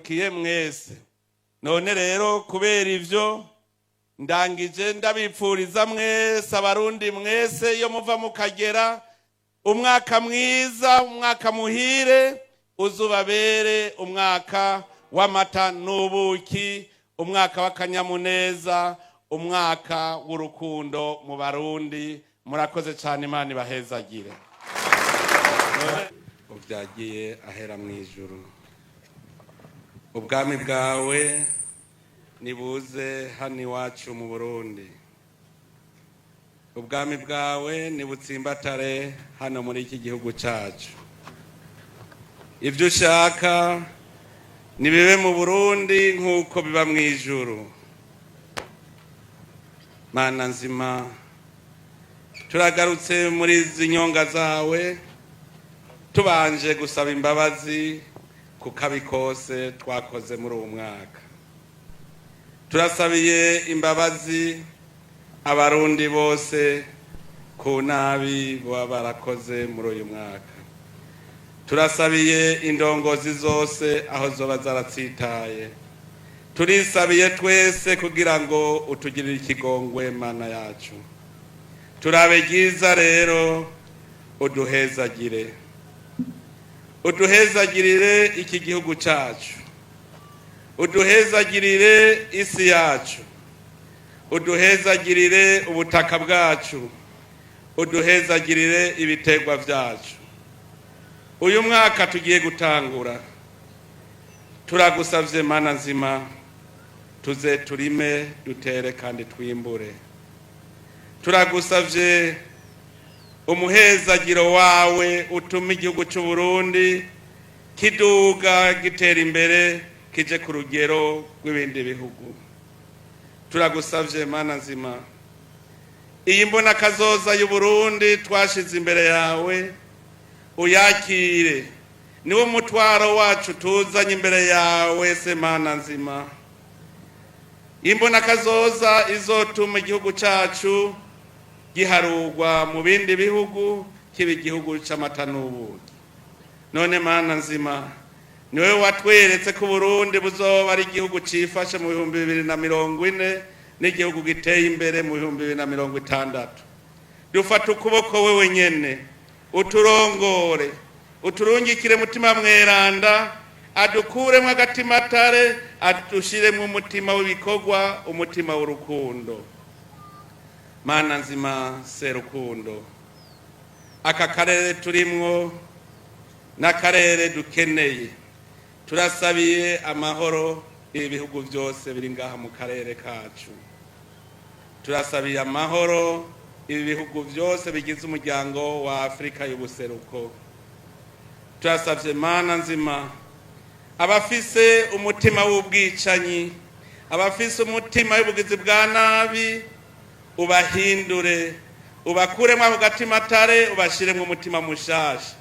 ndabakengurukiye mwese. None rero kubera ivyo ndangije ndabipfuriza mwese abarundi mwese iyo muva mukagera umwaka mwiza, umwaka muhire, uzubabere umwaka w'amata n'ubuki, umwaka w'akanyamuneza, umwaka w'urukundo mu Barundi. Murakoze cyane, Imana ibahezagire. Ubyagiye ahera mu ijuru, ubwami bwawe nibuze hano iwacu mu Burundi, ubwami bwawe nibutsimbatare hano muri iki gihugu cyacu. Ibyo ushaka nibibe mu Burundi nk'uko biba mu ijuru. Mana nzima, turagarutse muri izi nyonga zawe tubanje gusaba imbabazi ku kabi kose twakoze muri uwo mwaka. Turasabiye imbabazi abarundi bose ku nabi baba barakoze muri uyu mwaka. Turasabiye indongozi zose aho zoba zaratsitaye. Turisabiye twese kugira ngo utugirire ikigongwe, Mana yacu. Turabe byiza rero uduhezagire, uduhezagirire iki gihugu cyacu, uduhezagirire isi yacu, uduhezagirire ubutaka bwacu, uduhezagirire ibitegwa byacu. Uyu mwaka tugiye gutangura, turagusavye Mana nzima, tuze turime, dutere kandi twimbure. Turagusavye umuhezagiro wawe utuma igihugu cy'u Burundi kiduga gitera imbere, kije ku rugero rw'ibindi bihugu. Turagusavye Mana nzima, iyi mbona kazoza y'u Burundi twashize imbere yawe uyakire. Niwo mutwaro wacu tuzanye imbere yawe se Mana nzima. Imbona kazoza izotuma igihugu cyacu giharugwa mu bindi bihugu, kiba igihugu cy'amata n'ubuki. None Mana nzima, niwe watweretse ko Burundi buzoba ari igihugu cifashe mu 2040 n'igihugu giteye imbere mu 2060. Dufata ukuboko wewe nyene, uturongore, uturungikire mutima mweranda, adukuremwo agatimatare, adushiremwo umutima w'ibikorwa, umutima w'urukundo. Mana nzima se rukundo, aka karere turimwo n'akarere dukeneye. Turasabiye amahoro ibihugu byose biri ngaha mu karere kacu. Turasabiye amahoro ibihugu byose bigize umuryango wa Afrika y'ubuseruko. Turasavye Mana nzima, abafise umutima w'ubwicanyi, abafise umutima w'ubugizi bwa nabi, ubahindure, ubakuremwo ako gatimatare, ubashiremwo umutima mushasha.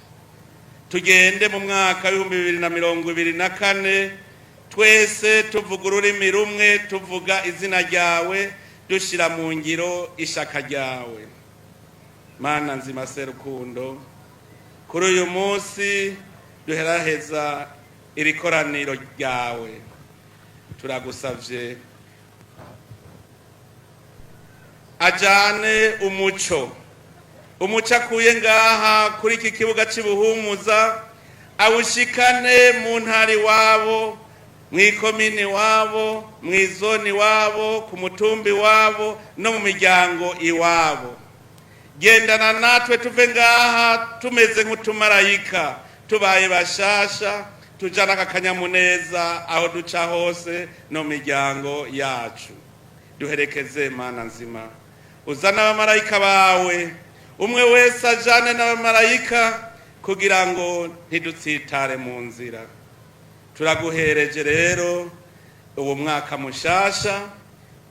Tugende mu mwaka w'2024 twese tuvuga ururimi rumwe, tuvuga izina ryawe, dushira mu ngiro ishaka ryawe. Mana nzima se rukundo, kuri uyu munsi duheraheza iri koraniro ryawe, turagusavye ajane umuco akuye ngaha kuri iki kibuga cy'Ibuhumuza, awushikane mu ntara iwabo, mw'ikomini wabo, mw'izoni wabo, ku mutumbi wabo, no mu miryango iwabo. Gendana natwe tuve ngaha tumeze nk'utumarayika, tubaye bashasha, tujana akanyamuneza aho duca hose no miryango yacu. Duherekeze Mana nzima, uzana abamarayika bawe, umwe wese ajane n'abamarayika kugira ngo ntidutsitare mu nzira. Turaguhereje rero uwo mwaka mushasha,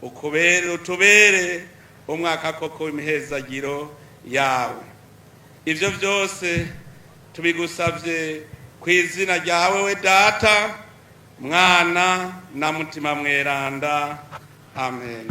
utubere umwaka koko w'imihezagiro yawe. Ivyo byose tubigusavye ku izina ryawe we Data, Mwana na Mutima mweranda. Amen.